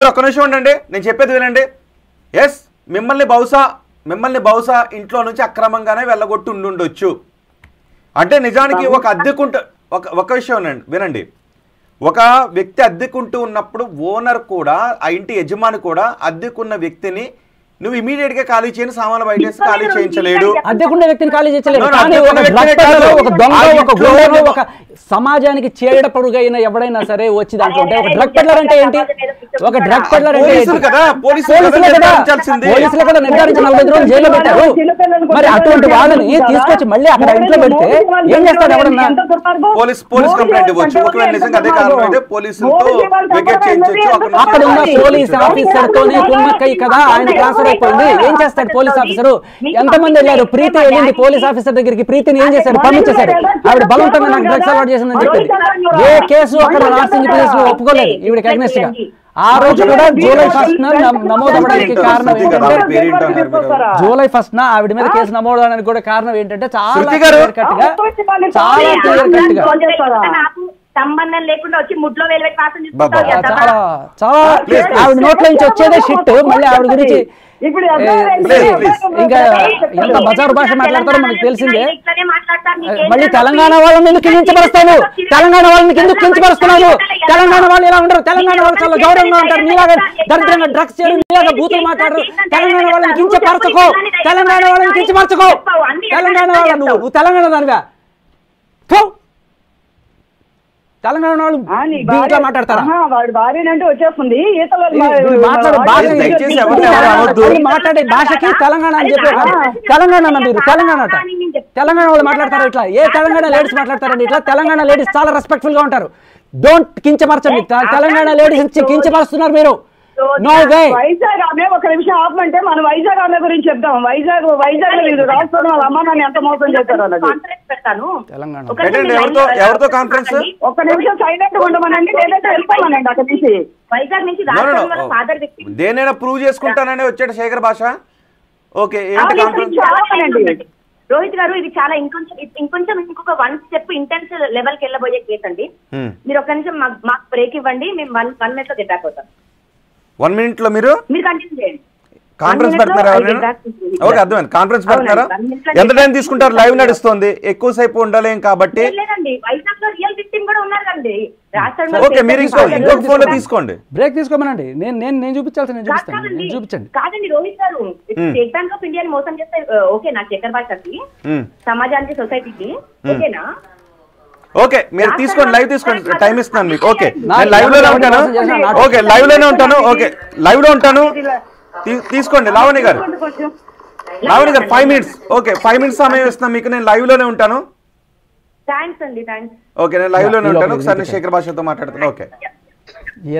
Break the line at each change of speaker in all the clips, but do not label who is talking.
Sir ఒక్క నిమిషం ఉండండి, నేను చెప్పేది వినండి. ఎస్, మిమ్మల్ని బహుశా ఇంట్లో నుంచి అక్రమంగానే వెళ్ళగొట్టి ఉండుండొచ్చు. అంటే నిజానికి ఒక అద్దెకుంటూ ఒక విషయం వినండి, ఒక వ్యక్తి అద్దెకుంటూ ఉన్నప్పుడు ఓనర్ కూడా, ఆ ఇంటి యజమాని కూడా అద్దెకున్న వ్యక్తిని నువ్వు ఇమీడియట్ గా ఖాళీ చేయని, సామాన్లు బయట ఖాళీ చేయించలేడు.
అద్దెకున్న వ్యక్తిని ఖాళీ చేయించలేడు. కానీ ఒక దొంగ, ఒక గుండెను, ఒక సమాజానికి చేడపడుగైన ఎవడైనా సరే వచ్చి దాంట్లో ఉంటే, ఒక డ్రగ్ పెడ్లర్ అంటే ఏంటి? ఒక డ్రగ్ పెడ్లర్ అంటే పోలీసులు కదా నిర్ధారించి 45 రోజులు జైల్లో పెట్టారు. మరి అటువంటి వాళ్ళని తీసుకొచ్చి మళ్ళీ అక్కడ ఇంట్లో పెడితే ఏం చేస్తాడు ఎవడన్నా?
పోలీస్ కంప్లైంట్ ఇవ్వచ్చు. ఒకవేళ నిజంగా అదే కారణం అయితే పోలీసులతో వెకేట్ చేయించొచ్చు.
అక్కడ ఉన్న పోలీస్ ఆఫీసర్ తోనే కుమ్మక్కై కదా ఆయన ట్రాన్స్ఫర్ అయిపోయింది. ఏం చేస్తాడు పోలీస్ ఆఫీసరు? ఎంతమంది వెళ్ళారు? ప్రీతి వెళ్ళింది పోలీస్ ఆఫీసర్ దగ్గరికి. ప్రీతిని ఏం చేశారు? పంపించేశారు. ఆవిడ బలవంతంగా నాకు డ్రగ్స్ అలవాటు చేసిందని చెప్పింది. ఏ కేసు అక్కడ నార్సింగ్ కేసులో ఒప్పుకోలేదు ఈవిడకి అగ్నెస్ట్ గా. ఆ రోజు కూడా జూలై 1న నమోదవడానికి కారణం ఏంటంటే, జూలై 1న ఆవిడ మీద కేసు నమోదవడానికి కూడా కారణం ఏంటంటే చాలా క్లియర్ కట్ గా
సంబంధం లేకుండా వచ్చి ముడ్లో వేలు పెట్టి వాసన
చాలా ఆవిడ నోట్ల నుంచి వచ్చేదే షిట్. మళ్ళీ ఆవిడ గురించి ఇంకా ఎంత బజారు భాష మాట్లాడతారో మనకు తెలిసిందే. మళ్ళీ తెలంగాణ వాళ్ళని ఎందుకు కించపరుస్తాను? తెలంగాణ వాళ్ళని ఎందుకు కించపరుస్తున్నాను? తెలంగాణ వాళ్ళు ఎలా ఉండరు? తెలంగాణ వాళ్ళు చాలా గౌరవంగా ఉంటారు. నీలాగా దరిద్రంగా డ్రగ్స్ చేయడం, నీలాగా బూతులు మాట్లాడరు. తెలంగాణ వాళ్ళని కించపరచుకో, తెలంగాణ వాళ్ళని కించపరచుకో. తెలంగాణ వాళ్ళ నువ్వు తెలంగాణ దానివా? తెలంగాణ వాళ్ళు దీంట్లో మాట్లాడతారా? మాట్లాడే భాషకి తెలంగాణ అని చెప్పారు. తెలంగాణ అన్న మీరు తెలంగాణ అట. తెలంగాణ వాళ్ళు మాట్లాడతారు ఇట్లా? ఏ తెలంగాణ లేడీస్ మాట్లాడతారండి ఇట్లా? తెలంగాణ లేడీస్ చాలా రెస్పెక్ట్ఫుల్ గా ఉంటారు. డోంట్ కించపరచండి. తెలంగాణ లేడీస్ కించపరుస్తున్నారు మీరు.
వైజాగ్ ఆమె ఒక నిమిషం ఆపమంటే మనం వైజాగ్ ఆమె గురించి చెప్తాం. వైజాగ్ రాష్ట్రంలో వాళ్ళ అమ్మ నాన్న ఎంత మోసం చేశారు అన్నది.
ఎవరితో కాన్ఫరెన్స్?
ఒక్క నిమిషం సైలెంట్ ఉండమనండి, లేదంటే వెళ్ళిపోమనండి అక్కడ నుంచి.
వైజాగ్ నుంచి
దేనైనా ప్రూవ్ చేసుకుంటానని వచ్చాడు శేఖర్ భాష. ఓకే,
రోహిత్ గారు ఇది చాలా ఇంకొక 1 స్టెప్ ఇంటెన్స్ లెవెల్ కి వెళ్ళబోయే కేసు అండి. మీరు ఒక్క నిమిషం మాకు బ్రేక్ ఇవ్వండి, మేము 1 minute లో గెట్ బ్యాక్ అవుతాం.
1 minute లో మీరు
కంటిన్యూ చేయండి.
కాన్ఫరెన్స్ పెడుతున్నారా? ఓకే, అర్థమైంది. కాన్ఫరెన్స్ పెడుతున్నారా? ఎంత టైం తీసుకుంటారు? లైవ్ నడుస్తుంది, ఎక్కువసేపు ఉండలేం కాబట్టి. ఓకే, మీరు ఇంకొక ఫోన్ లో తీసుకోండి.
బ్రేక్ తీసుకోమనండి. నేను చూపించాల్సి నేను చూపించండి.
కాదండి రోహిత్ గారు, స్టేట్ బ్యాంక్ ఆఫ్ ఇండియా మోసం చేస్తే ఓకేనా? శేఖర్ భాషకి, సమాజానికి, సొసైటీకి ఓకేనా?
ఓకే, మీరు తీసుకోండి, లైవ్ తీసుకోండి, టైం ఇస్తున్నాను మీకు. ఓకే, నేను లైవ్ లోనే ఉంటాను. ఓకే, లైవ్ లోనే ఉంటాను. ఓకే, లైవ్ లో ఉంటాను. తీసుకోండి లావణ్య గారు. 5 minutes. ఓకే, 5 minutes సమయం ఇస్తున్నాను మీకు. నేను లైవ్ లోనే ఉంటాను. ఓకే, నేను లైవ్ లోనే ఉంటాను. ఒకసారి నేను శేఖర్ భాషతో మాట్లాడుతాను. ఓకే,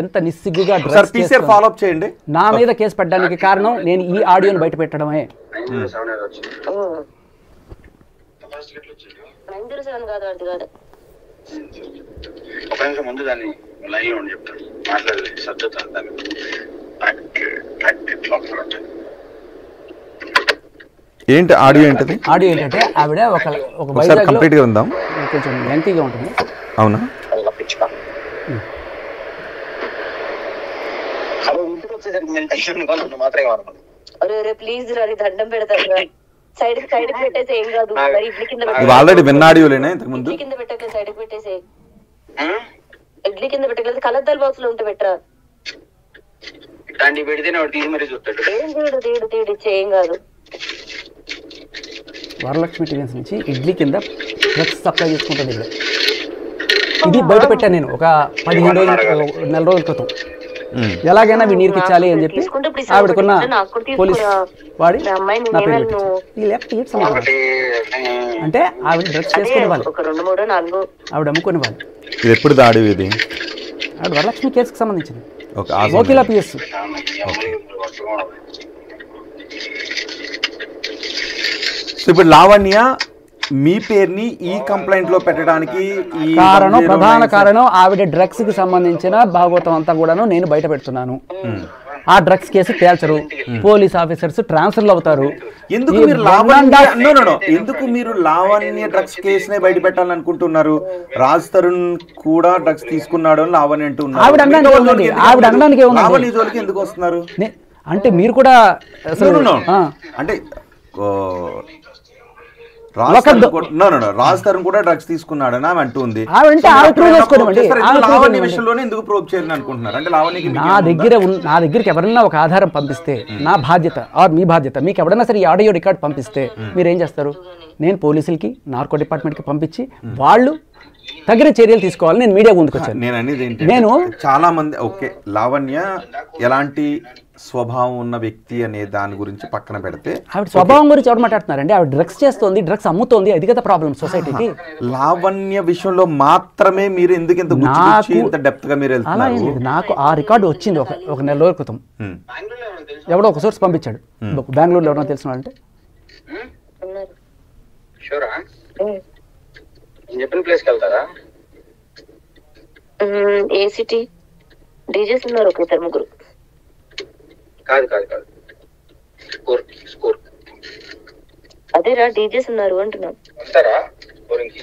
ఎంత నిస్సిగ్గుగా
ఫాలో అప్ చేయండి.
నా మీద కేసు పెట్టడానికి కారణం నేను ఈ ఆడియోని బయట పెట్టడమే.
ఒక నిమిషం ముందు దాన్ని లైవ్ లో చెప్తాను, మాట్లాడలేదు సర్దుతాను దాన్ని.
ఏంటి ఆడియో? ఏంటది
ఆడియో? ఏంటంటే ఆవిడ ఒక
కంప్లీట్ గా ఉందాం,
కొంచెం లెంతీగా ఉంటుంది.
అవునా?
ప్లీజ్ దండం పెడతారు. సైడ్ పెట్టేసి ఏం కాదు.
ఆల్రెడీ విన్న ఆడియోలేనా ఇంతకు ముందు?
కింద పెట్టక సైడ్ పెట్టేసి ఇడ్లీ కింద పెట్టలేదు, కలద్దాల బాక్స్ లో ఉంటే పెట్టరా. ఏం కాదు.
వరలక్ష్మి టీవెన్స్ నుంచి ఇడ్లీ కింద డ్రగ్స్ సప్లై చేసుకుంటుంది. ఇది బయట పెట్టాను నేను ఒక 15 రోజుల 4 రోజుల క్రితం. ఎలాగైనా అవి నీరుకిచ్చాలి అని చెప్పి ఆవిడకున్న పోలీస్ వాడి నా పేరు అంటే ఆవిడ డ్రగ్స్ చేసుకునే వాళ్ళు, ఆవిడ అమ్ముకునే వాళ్ళు.
ఇది ఎప్పుడు దాడి? ఇది
ఆవిడ వరలక్ష్మి కేసుకు సంబంధించింది. వకీల పిఎస్.
ఇప్పుడు లావణ్య మీ పేరుని ఈ కంప్లైంట్ లో పెట్టడానికి
ప్రధాన కారణం ఆవిడ డ్రగ్స్ కి సంబంధించిన భాగవతం అంతా కూడాను నేను బయట పెడుతున్నాను. ఆ డ్రగ్స్ కేసు తేల్చరు, పోలీస్ ఆఫీసర్స్ ట్రాన్స్ఫర్లు అవుతారు.
ఎందుకు మీరు ఎందుకు మీరు లావణ్య డ్రగ్స్ కేసునే బయట పెట్టాలనుకుంటున్నారు? రాజ్ తరుణ్ కూడా డ్రగ్స్ తీసుకున్నాడు అని లావణ్య అంటున్నారు.
ఆవిడ అనడానికి
లావణ్య జోలికి ఎందుకు వస్తున్నారు
అంటే మీరు కూడా
అంటే రాజ్ తరుణ్ కూడా డ్రగ్స్ తీసుకున్నాడు అని అంటుంది. లావణ్య విషయంలోనే ఎందుకు ప్రోబ్ చేయాలని అనుకుంటున్నారు? అంటే లావణ్యకి
నా దగ్గరికి ఎవరన్నా ఒక ఆధారం పంపిస్తే నా బాధ్యత ఆర్ మీ బాధ్యత, మీకు ఎవరన్నా సరే ఈ ఆడియో రికార్డ్ పంపిస్తే మీరు ఏం చేస్తారు? నేను పోలీసులకి నార్కో డిపార్ట్మెంట్కి పంపించి వాళ్ళు తగిన చర్యలు తీసుకోవాలని నేను మీడియా ముందుకు వచ్చాను.
నేను అనేది ఏంటి, చాలా మంది ఓకే లావణ్య ఎలాంటి స్వభావం ఉన్న వ్యక్తి అనే దాని గురించి పక్కన పెడితే,
ఆవిడ స్వభావం గురించి ఎవరు మాట్లాడుతున్నారండి? ఆవిడ డ్రగ్స్ చేస్తుంది, డ్రగ్స్ అమ్ముతోంది, అది కదా ప్రాబ్లం సొసైటీకి.
లావణ్య విషయంలో మాత్రమే మీరు ఎందుకు ఇంత డెప్త్ గా మీరు వెళ్తున్నారు?
నాకు ఆ రికార్డు వచ్చింది ఒక నెల రోజుల క్రితం. ఎవడో ఒక సోర్స్ పంపించాడు, బెంగళూరులో ఎవరో తెలిసిన అంటే.
చెప్పిన ప్లేస్కి వెళ్తారా?
ఏ సిటీ డీజేస్ ఉన్నారు ఒక ఇద్దరు ముగ్గురు.
కాదు స్కోర్
అదేరా డీజేస్ ఉన్నారు అంటున్నా.
వెళ్తారా స్కోరింగ్?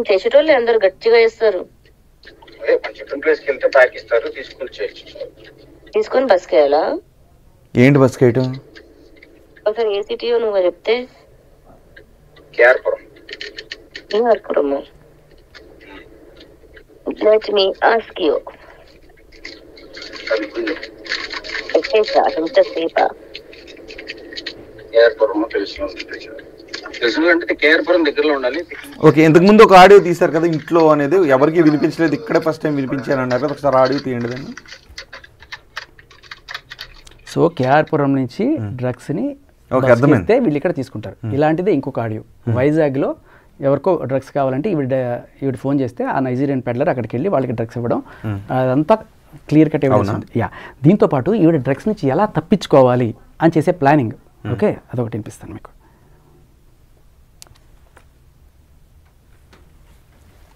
చేసేటోళ్ళు అందరు గట్టిగా వేస్తారు.
అదే మన చెప్పిన ప్లేస్కి వెళ్తే బ్యాక్ ఇస్తారు, తీసుకొని
బస్కి వెళ్ళాలా?
ఏంటి బస్కి వేయటం?
ఒకసారి ఏ సిటీయో నువ్వు చెప్తే.
KR Puram.
Let me ask you.
Okay, ఇంతకు ముందు ఒక ఆడియో తీశారు కదా ఇంట్లో అనేది, ఎవరికి వినిపించలేదు, ఇక్కడే ఫస్ట్ టైం వినిపించారన్నారు. ఒకసారి ఆడియో తీయండి దాన్ని.
సో కేఆర్పురం నుంచి డ్రగ్స్ ని వీళ్ళు ఇక్కడ తీసుకుంటారు. ఇలాంటిదే ఇంకొక ఆడియో, వైజాగ్ లో ఎవరికో డ్రగ్స్ కావాలంటే ఈవిడ ఫోన్ చేస్తే ఆ నైజీరియన్ పెడ్లర్ అక్కడికి వెళ్ళి వాళ్ళకి డ్రగ్స్ ఇవ్వడం, అదంతా క్లియర్ కట్ ఎవిడెన్స్ ఉంది. దీంతో పాటు ఈవిడ డ్రగ్స్ నుంచి ఎలా తప్పించుకోవాలి అని చేసే ప్లానింగ్. ఓకే, అదొకటి వినిపిస్తాను మీకు.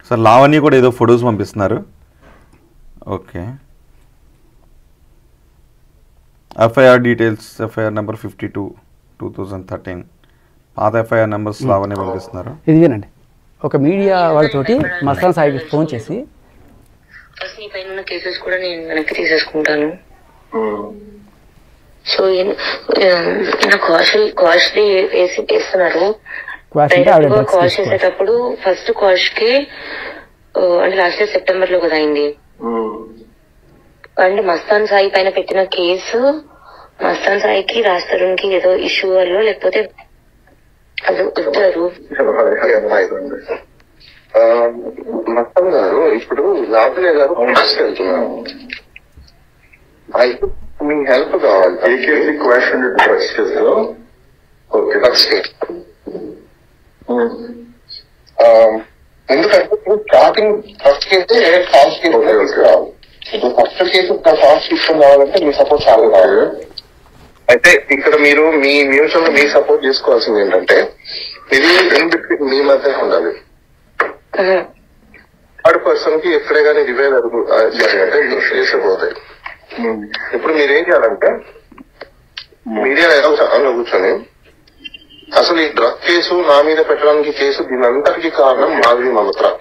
సార్ లావణ్య కూడా ఏదో ఫొటోస్ పంపిస్తున్నారు. Okay, FIR details, FIR number 52/2013, పాత ఎఫ్ఐఆర్ నెంబర్స్ లావణ్య పంపిస్తున్నారు.
ఇది వినండి. ఒక మీడియా వాళ్ళతోటి మస్తాన్ సాయికి ఫోన్ చేసి,
ఈ పైన కేసెస్ కూడా నేను వెనక్కి తీసేసుకుంటాను. సో కాస్ట్లీ వేస్తున్నారు. కాల్ చేసేటప్పుడు ఫస్ట్ కాస్ట్ కి అంటే లాస్ట్ ఇయర్ సెప్టెంబర్ లో కదా అయింది. అండ్ మస్తాన్ సాయి పైన పెట్టిన కేసు మస్తాన్ సాయికి రాజ్ తరుణ్ కి ఏదో ఇష్యూ వల్ల లేకపోతే అది ఇద్దరు.
మస్తాన్ గారు ఇప్పుడు లావణ్య గారు వెళ్తున్నారు, అయితే మీ హెల్ప్ కావాలి. ఏకేసీ క్వశ్చన్ డ్రగ్స్ కేసులో. ఓకే, ఎందుకంటే starting first case false case రావాలి. ఫస్ట్ కేసు ఫాల్స్ తీసుకుని రావాలంటే మీ సపోర్ట్ చాలా కావాలి. అయితే ఇక్కడ మీరు మీ మ్యూచువల్ మీ సపోర్ట్ చేసుకోవాల్సింది ఏంటంటే, ఇది మీ మధ్య ఉండాలి. థర్డ్ పర్సన్ కి ఎక్కడే కానీ రివైల్ జరిగితే చేసిపోతాయి. ఇప్పుడు మీరేం చేయాలంటే, మీడియా అందులో కూర్చొని అసలు ఈ డ్రగ్ కేసు నా మీద పెట్టడానికి కేసు దీని అంతటికి కారణం మాధవి మల్హోత్రా.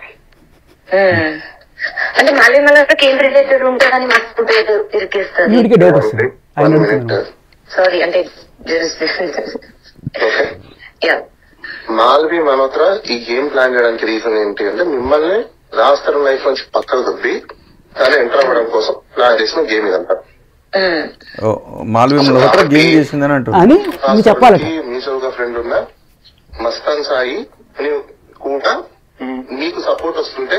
అంటే మాధవి మల్హోత్రాకి ఏం రిలేటెడ్ ఉంటుందని మాకు ఇరికిస్తారు. సారీ అంటే
మాధవి మల్హోత్రా ఈ గేమ్ ప్లాన్ చేయడానికి రీజన్ ఏంటి అంటే, మిమ్మల్ని రాజ్ తరుణ్ లైఫ్ నుంచి పక్కకు దొబ్బి కానీ ఎంటర్ అవ్వడం కోసం ప్లాన్ చేసిన గేమ్ ఇదంతా.
మాధవి మల్హోత్రా గేమ్ చేసిందని అంటారు.
మ్యూచువల్ గా ఫ్రెండ్ ఉన్న మస్తాన్ సాయి కూడా మీకు సపోర్ట్ వస్తుంటే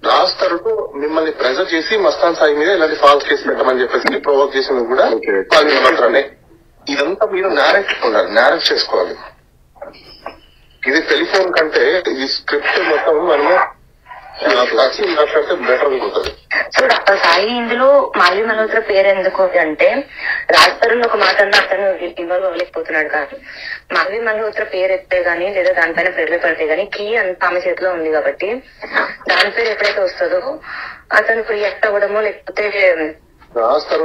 రాజ్ తరుణ్ మిమ్మల్ని ప్రెజర్ చేసి మస్తాన్ సాయి మీద ఇలాంటి ఫాల్స్ కేసు పెట్టమని చెప్పేసి ప్రొవోక్ చేసింది కూడా మాధవి మల్హోత్రానే. ఇదంతా మీరు నేరేట్ చేసుకోవాలి. ఇది టెలిఫోన్ కంటే ఈ స్క్రిప్ట్ మొత్తం మనము మాట్లాడితే బెటర్ ఉంటుంది.
సో డాక్టర్ సాయి ఇందులో మాధవి మల్హోత్రా పేరు ఎందుకు అంటే, రాజ్ తరుణ్ ఒక మాట అన్న అతను ఇన్వాల్వ్ అవ్వలేకపోతున్నాడు. కానీ మాధవి మల్హోత్రా పేరు ఎత్తే గానీ లేదా దానిపైన ప్రెజర్ పడితే గానీ కీ అంత ఆమె చేతిలో ఉంది కాబట్టి దాని పేరు ఎప్పుడైతే వస్తుందో అతను రియాక్ట్ అవ్వడమో లేకపోతే